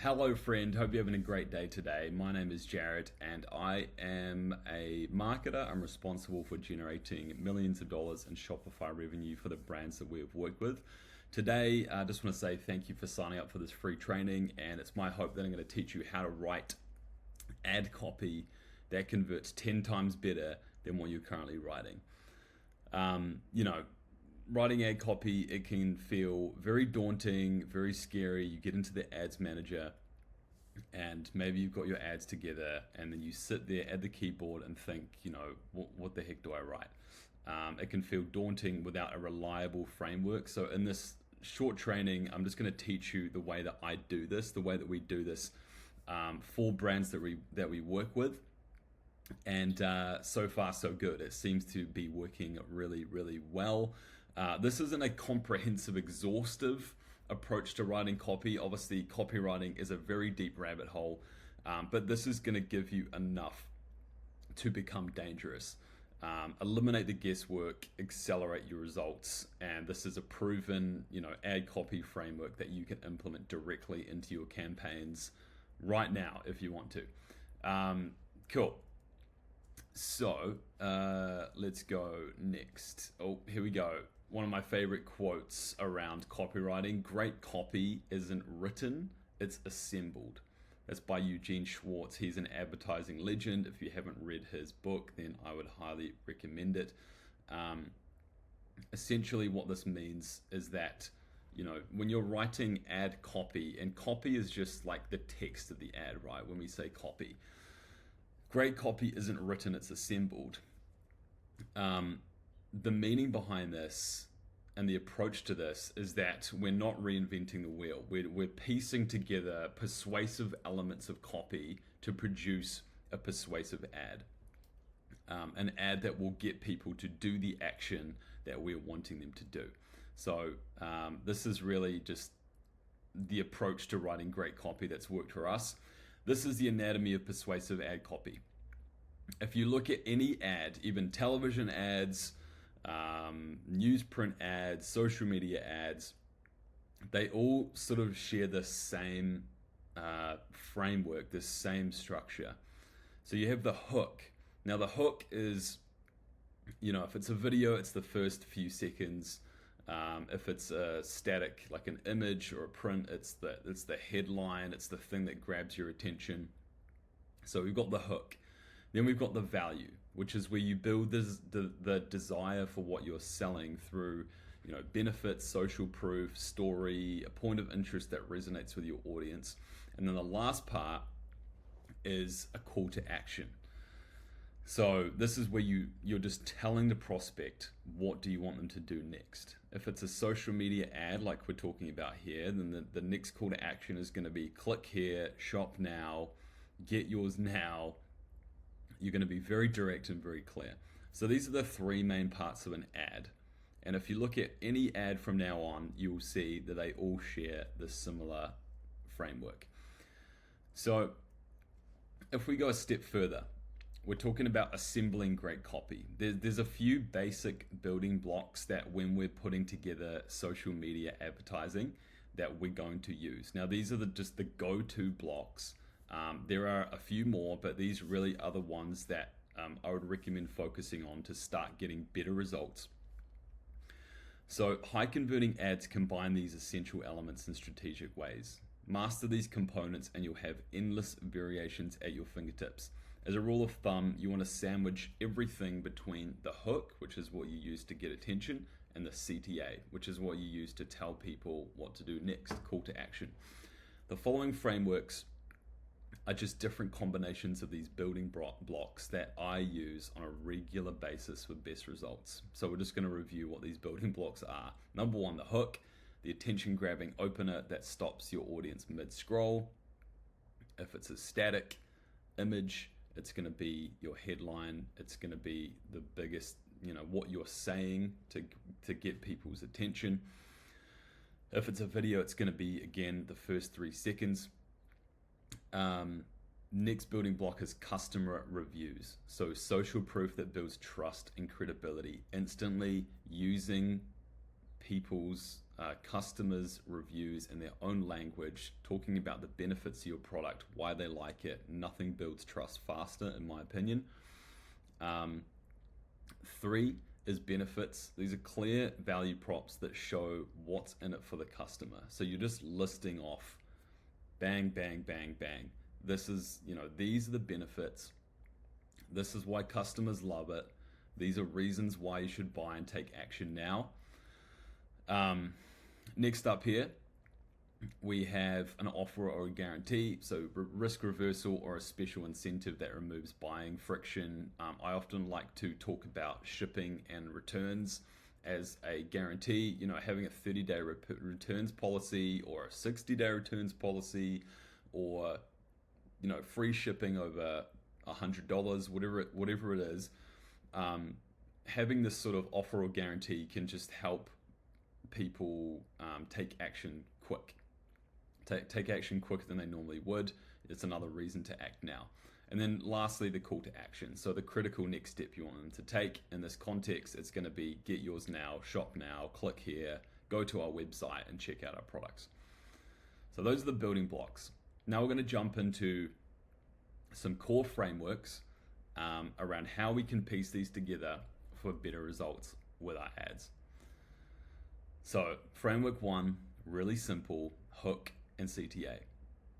Hello, friend. Hope you're having a great day today. My name is Jared, and I am a marketer. I'm responsible for generating millions of dollars in Shopify revenue for the brands that we've worked with. Today, I just want to say thank you for signing up for this free training, and it's my hope that I'm going to teach you how to write ad copy that converts 10 times better than what you're currently writing. You know, writing ad copy, it can feel very daunting, very scary. You get into the ads manager and maybe you've got your ads together and then you sit there at the keyboard and think, what the heck do I write? It can feel daunting without a reliable framework. So in this short training, I'm just going to teach you the way that I do this, the way that we do this for brands that we work with. And so far, so good. It seems to be working really, really well. This isn't a comprehensive, exhaustive approach to writing copy. Obviously, copywriting is a very deep rabbit hole, but this is going to give you enough to become dangerous. Eliminate the guesswork, accelerate your results, and this is a proven, ad copy framework that you can implement directly into your campaigns right now if you want to. Cool. So let's go next. Oh, here we go. One of my favorite quotes around copywriting: great copy isn't written, it's assembled. That's by Eugene Schwartz. He's an advertising legend. If you haven't read his book, then I would highly recommend it. Essentially what this means is that, when you're writing ad copy, and copy is just like the text of the ad, right? When we say copy, great copy isn't written, it's assembled. The meaning behind this and the approach to this is that we're not reinventing the wheel. We're piecing together persuasive elements of copy to produce a persuasive ad. An ad that will get people to do the action that we're wanting them to do. So this is really just the approach to writing great copy that's worked for us. This is the anatomy of persuasive ad copy. If you look at any ad, even television ads, newsprint ads, social media ads, they all sort of share the same framework, the same structure. So you have the hook. Now the hook is, if it's a video, it's the first few seconds. If it's a static, like an image or a print, it's the headline, it's the thing that grabs your attention. So we've got the hook. Then we've got the value, which is where you build the desire for what you're selling through, benefits, social proof, story, a point of interest that resonates with your audience. And then the last part is a call to action. So this is where you're just telling the prospect, what do you want them to do next? If it's a social media ad like we're talking about here, then the next call to action is going to be click here, shop now, get yours now. You're going to be very direct and very clear. So these are the three main parts of an ad. And if you look at any ad from now on, you will see that they all share this similar framework. So if we go a step further, we're talking about assembling great copy. There's a few basic building blocks that when we're putting together social media advertising that we're going to use. Now these are just the go-to blocks. There are a few more, but these really are the ones that I would recommend focusing on to start getting better results. So high converting ads combine these essential elements in strategic ways. Master these components and you'll have endless variations at your fingertips. As a rule of thumb, you want to sandwich everything between the hook, which is what you use to get attention, and the CTA, which is what you use to tell people what to do next, call to action. The following frameworks are just different combinations of these building blocks that I use on a regular basis for best results. So we're just going to review what these building blocks are. Number one, the hook, the attention grabbing opener that stops your audience mid-scroll. If it's a static image, it's going to be your headline. It's going to be the biggest, what you're saying to get people's attention. If it's a video, it's going to be, again, the first 3 seconds. Next building block is customer reviews. So social proof that builds trust and credibility, instantly using people's customers' reviews in their own language, talking about the benefits of your product, why they like it. Nothing builds trust faster, in my opinion. 3 is benefits. These are clear value props that show what's in it for the customer. So you're just listing off, bang, bang, bang, bang. This is, these are the benefits. This is why customers love it. These are reasons why you should buy and take action now. Next up here, we have an offer or a guarantee. So risk reversal or a special incentive that removes buying friction. I often like to talk about shipping and returns as a guarantee. Having a 30-day returns policy or a 60-day returns policy, or free shipping over $100, whatever it is. Having this sort of offer or guarantee can just help people take action quick. Take action quicker than they normally would. It's another reason to act now. And then lastly, the call to action. So the critical next step you want them to take. In this context, it's going to be get yours now, shop now, click here, go to our website and check out our products. So those are the building blocks. Now we're going to jump into some core frameworks around how we can piece these together for better results with our ads. So framework 1, really simple, hook and CTA.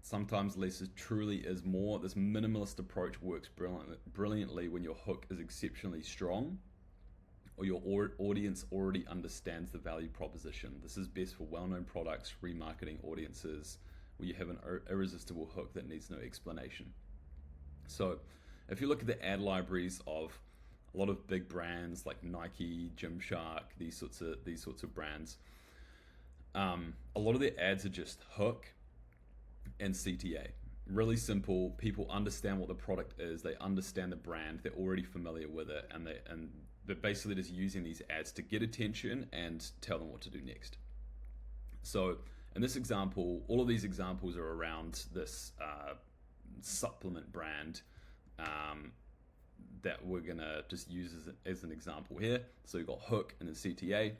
Sometimes less truly is more. This minimalist approach works brilliantly when your hook is exceptionally strong or your audience already understands the value proposition. This is best for well-known products, remarketing audiences, where you have an irresistible hook that needs no explanation. So if you look at the ad libraries of a lot of big brands like Nike, Gymshark, these sorts of brands, a lot of their ads are just hook and CTA. Really simple. People understand what the product is. They understand the brand. They're already familiar with it, and they're basically just using these ads to get attention and tell them what to do next. So in this example, all of these examples are around this supplement brand that we're gonna just use as an example here. So you've got hook and then CTA.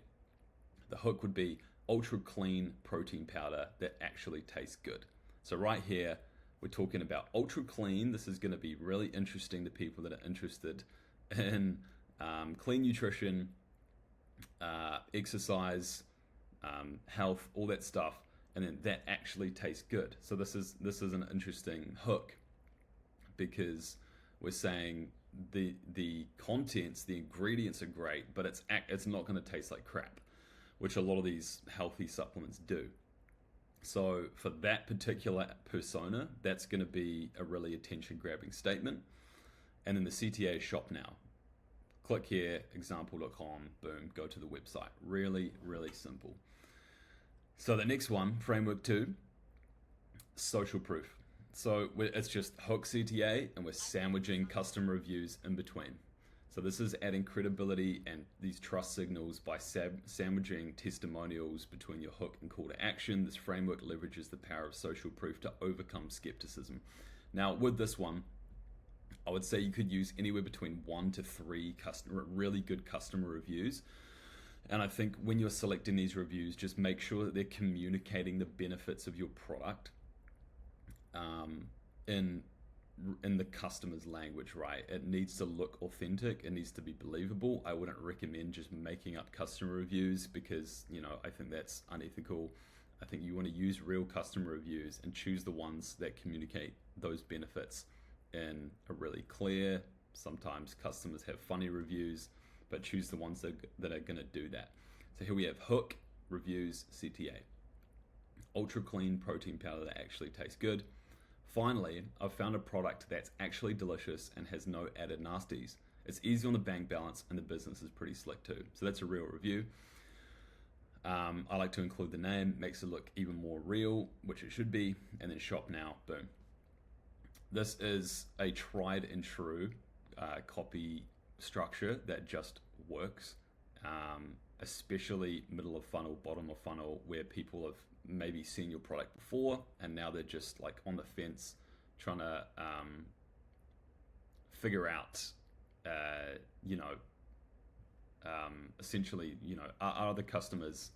The hook would be ultra clean protein powder that actually tastes good. So right here, we're talking about ultra clean. This is going to be really interesting to people that are interested in clean nutrition, exercise, health, all that stuff, and then that actually tastes good. So this is an interesting hook, because we're saying the contents, the ingredients are great, but it's not going to taste like crap, which a lot of these healthy supplements do. So for that particular persona, that's going to be a really attention-grabbing statement. And then the CTA is shop now. Click here, example.com, boom, go to the website. Really, really simple. So the next one, framework 2, social proof. So it's just hook CTA, and we're sandwiching customer reviews in between. So this is adding credibility and these trust signals by sandwiching testimonials between your hook and call to action. This framework leverages the power of social proof to overcome skepticism. Now with this one, I would say you could use anywhere between 1 to 3 really good customer reviews. And I think when you're selecting these reviews, just make sure that they're communicating the benefits of your product in the customer's language, right? It needs to look authentic. It needs to be believable. I wouldn't recommend just making up customer reviews, because, I think that's unethical. I think you want to use real customer reviews and choose the ones that communicate those benefits in a really clear. Sometimes customers have funny reviews, but choose the ones that are going to do that. So here we have hook, reviews, CTA. Ultra clean protein powder that actually tastes good. Finally, I've found a product that's actually delicious and has no added nasties. It's easy on the bank balance, and the business is pretty slick too. So that's a real review. I like to include the name, makes it look even more real, which it should be, and then shop now, boom. This is a tried and true copy structure that just works, especially middle of funnel, bottom of funnel, where people have maybe seen your product before and now they're just like on the fence trying to figure out essentially, are the customers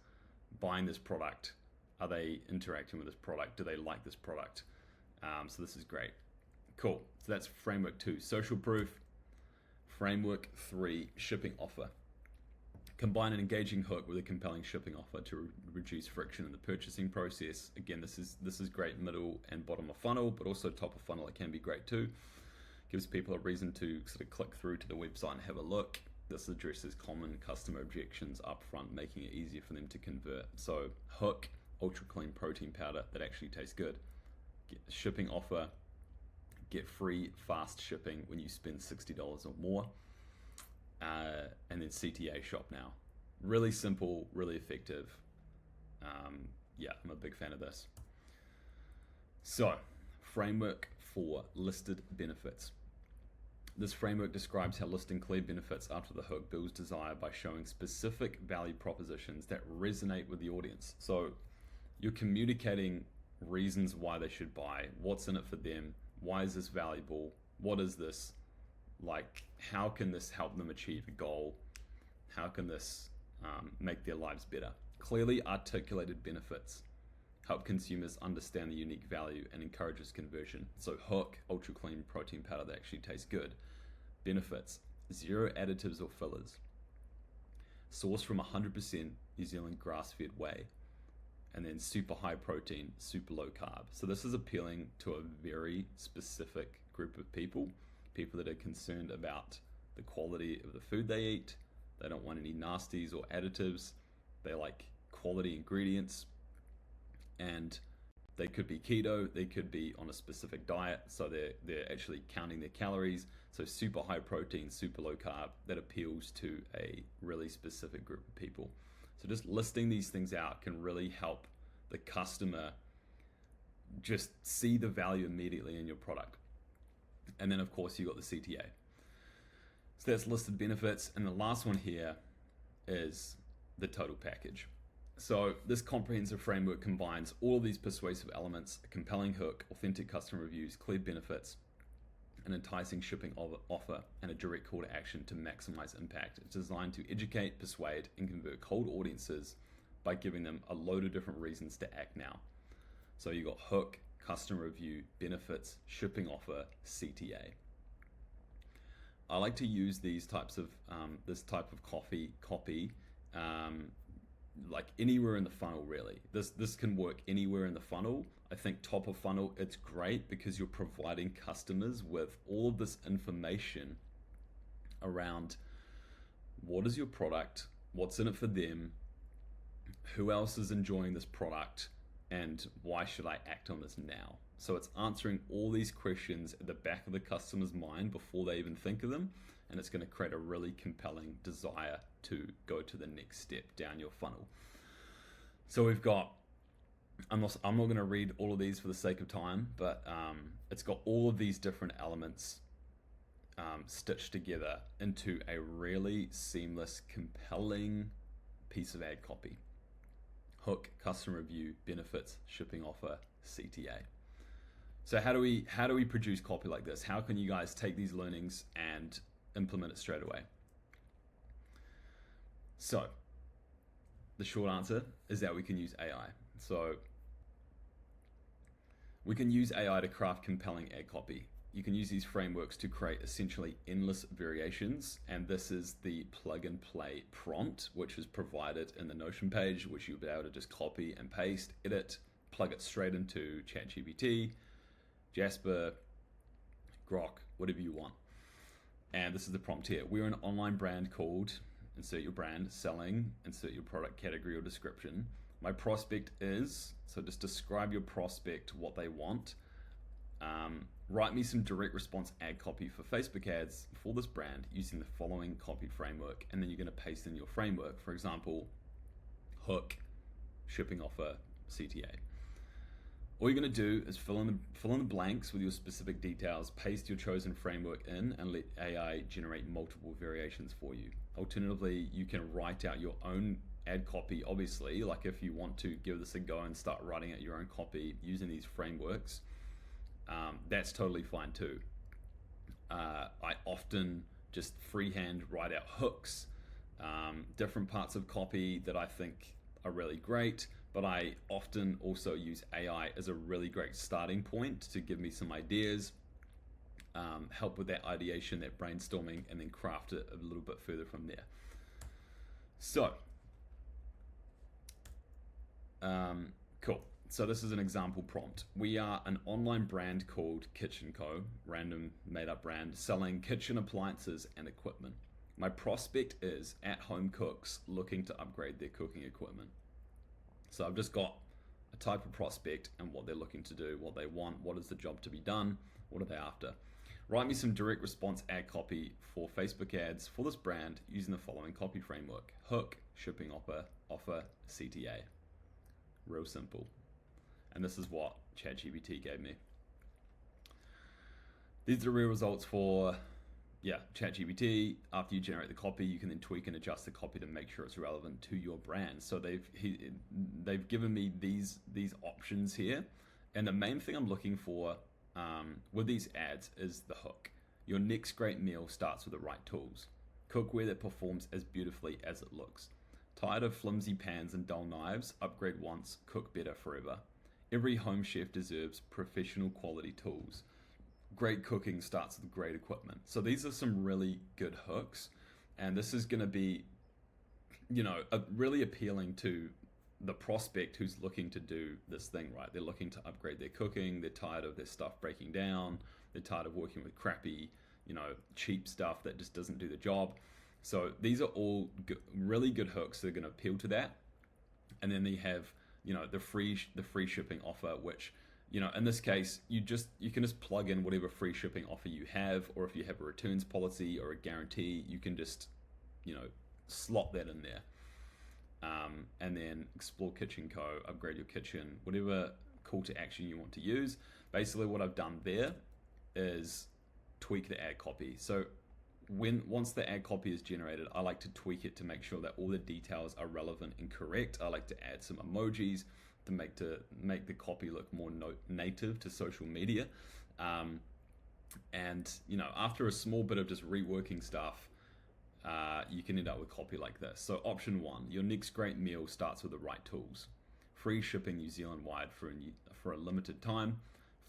buying this product? Are they interacting with this product? Do they like this product? So this is great. Cool. So that's framework 2, social proof. Framework 3, shipping offer. Combine an engaging hook with a compelling shipping offer to reduce friction in the purchasing process. Again, this is great middle and bottom of funnel, but also top of funnel, it can be great too. Gives people a reason to sort of click through to the website and have a look. This addresses common customer objections up front, making it easier for them to convert. So hook, ultra clean protein powder that actually tastes good. Get shipping offer, get free fast shipping when you spend $60 or more. And then CTA shop now. Really simple, really effective. Yeah, I'm a big fan of this. So, framework 4, listed benefits. This framework describes how listing clear benefits after the hook builds desire by showing specific value propositions that resonate with the audience. So, you're communicating reasons why they should buy, what's in it for them, why is this valuable, what is this, like how can this help them achieve a goal, how can this make their lives better. Clearly articulated benefits help consumers understand the unique value and encourages conversion. So hook, ultra clean protein powder that actually tastes good. Benefits, 0 additives or fillers, sourced from 100% New Zealand grass-fed whey, and then super high protein, super low carb. So this is appealing to a very specific group of people that are concerned about the quality of the food they eat. They don't want any nasties or additives. They like quality ingredients, and they could be keto, they could be on a specific diet, so they're actually counting their calories. So super high protein, super low carb, that appeals to a really specific group of people. So just listing these things out can really help the customer just see the value immediately in your product. And then of course you got the CTA. So that's listed benefits. And the last one here is the total package. So this comprehensive framework combines all of these persuasive elements: a compelling hook, authentic customer reviews, clear benefits, an enticing shipping offer, and a direct call to action to maximize impact. It's designed to educate, persuade, and convert cold audiences by giving them a load of different reasons to act now. So you got hook, customer review, benefits, shipping offer, CTA. I like to use these types of this type of copy like anywhere in the funnel, really. This can work anywhere in the funnel. I think top of funnel, it's great because you're providing customers with all of this information around what is your product, what's in it for them, who else is enjoying this product, and why should I act on this now? So it's answering all these questions at the back of the customer's mind before they even think of them, and it's going to create a really compelling desire to go to the next step down your funnel. So we've got, I'm not going to read all of these for the sake of time, but it's got all of these different elements stitched together into a really seamless, compelling piece of ad copy. Hook, customer review, benefits, shipping offer, CTA. So how do we produce copy like this? How can you guys take these learnings and implement it straight away? So the short answer is that we can use AI. So we can use AI to craft compelling ad copy. You can use these frameworks to create essentially endless variations, and this is the plug and play prompt, which is provided in the Notion page, which you'll be able to just copy and paste, edit, plug it straight into ChatGPT, Jasper, Grok, whatever you want. And this is the prompt here. We're an online brand called, insert your brand, selling, insert your product category or description. My prospect is, so just describe your prospect, what they want. Write me some direct response ad copy for Facebook ads for this brand using the following copy framework. And then you're going to paste in your framework. For example, hook, shipping offer, CTA. All you're going to do is fill in the blanks with your specific details, paste your chosen framework in, and let AI generate multiple variations for you. Alternatively, you can write out your own ad copy, obviously, like if you want to give this a go and start writing out your own copy using these frameworks, that's totally fine too. I often just freehand write out hooks, different parts of copy that I think are really great, but I often also use AI as a really great starting point to give me some ideas, help with that ideation, that brainstorming, and then craft it a little bit further from there. So, cool. So this is an example prompt. We are an online brand called Kitchen Co, random made up brand, selling kitchen appliances and equipment. My prospect is at-home cooks looking to upgrade their cooking equipment. So I've just got a type of prospect and what they're looking to do, what they want, what is the job to be done, what are they after. Write me some direct response ad copy for Facebook ads for this brand using the following copy framework: hook, shipping offer, CTA. Real simple. And this is what ChatGPT gave me. These are the real results for ChatGPT. After you generate the copy, you can then tweak and adjust the copy to make sure it's relevant to your brand. So they've given me these options here, and the main thing I'm looking for with these ads is the hook. Your next great meal starts with the right tools. Cookware that performs as beautifully as it looks. Tired of flimsy pans and dull knives? Upgrade once, cook better forever. Every home chef deserves professional quality tools. Great cooking starts with great equipment. So these are some really good hooks, and this is going to be, really appealing to the prospect who's looking to do this thing, right? They're looking to upgrade their cooking. They're tired of their stuff breaking down. They're tired of working with crappy, cheap stuff that just doesn't do the job. So these are all really good hooks that are going to appeal to that. And then they have, the free shipping offer, which, in this case, you can just plug in whatever free shipping offer you have, or if you have a returns policy or a guarantee, you can just, slot that in there. And then explore Kitchen Co, upgrade your kitchen, whatever call to action you want to use. Basically what I've done there is tweak the ad copy. So once the ad copy is generated, I like to tweak it to make sure that all the details are relevant and correct. I like to add some emojis to make the copy look more native to social media. And after a small bit of just reworking stuff, you can end up with copy like this. So option 1, your next great meal starts with the right tools. Free shipping New Zealand wide for a limited time.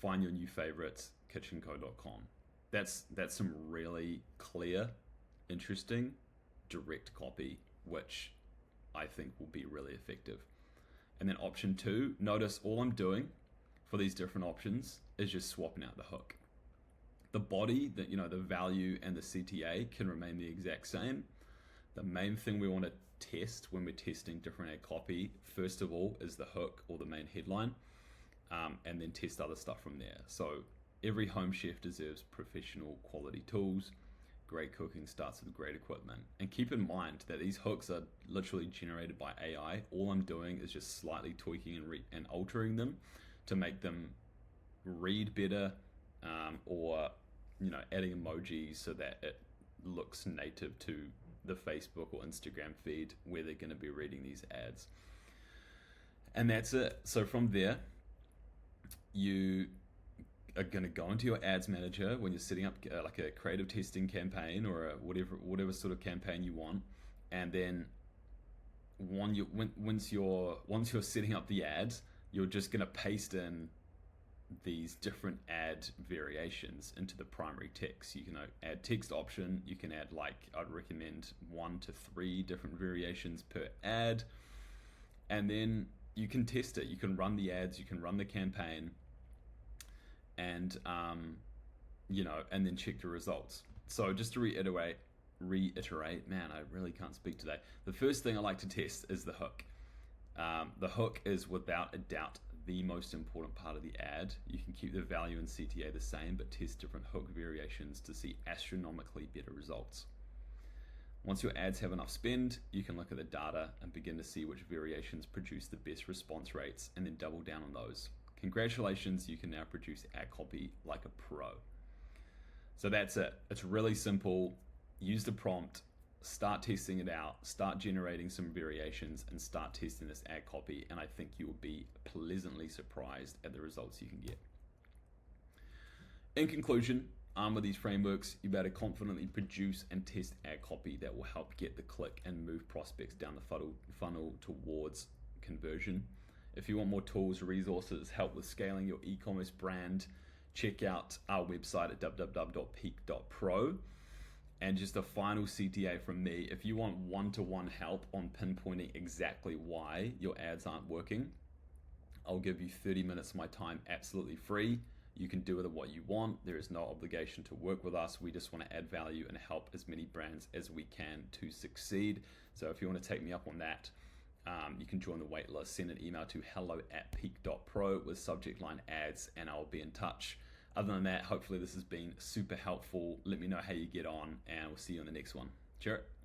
Find your new favorites, kitchenco.com. That's some really clear, interesting, direct copy, which I think will be really effective. And then option 2, notice all I'm doing for these different options is just swapping out the hook. The body, the value and the CTA can remain the exact same. The main thing we want to test when we're testing different ad copy, first of all, is the hook or the main headline, and then test other stuff from there. So every home chef deserves professional quality tools. Great cooking starts with great equipment. And keep in mind that these hooks are literally generated by AI. All I'm doing is just slightly tweaking and altering them to make them read better, or adding emojis so that it looks native to the Facebook or Instagram feed where they're going to be reading these ads. And that's it. So from there, you are going to go into your ads manager when you're setting up like a creative testing campaign or whatever sort of campaign you want, and then once you're setting up the ads, you're just going to paste in these different ad variations into the primary text. You can add text option. You can add, I'd recommend 1 to 3 different variations per ad, and then you can test it. You can run the ads. You can run the campaign, and and then check the results. So just to reiterate, man, I really can't speak today. The first thing I like to test is the hook. The hook is without a doubt the most important part of the ad. You can keep the value and CTA the same, but test different hook variations to see astronomically better results. Once your ads have enough spend, you can look at the data and begin to see which variations produce the best response rates and then double down on those. Congratulations, you can now produce ad copy like a pro. So that's it. It's really simple. Use the prompt, start testing it out, start generating some variations, and start testing this ad copy, and I think you will be pleasantly surprised at the results you can get. In conclusion, armed with these frameworks, you better confidently produce and test ad copy that will help get the click and move prospects down the funnel towards conversion. If you want more tools, resources, help with scaling your e-commerce brand, check out our website at www.peak.pro. And just a final CTA from me, if you want one-to-one help on pinpointing exactly why your ads aren't working, I'll give you 30 minutes of my time absolutely free. You can do with it what you want. There is no obligation to work with us. We just want to add value and help as many brands as we can to succeed. So if you want to take me up on that, you can join the waitlist. Send an email to hello@peak.pro with subject line ads, and I'll be in touch. Other than that, hopefully this has been super helpful. Let me know how you get on, and we'll see you on the next one. Cheers.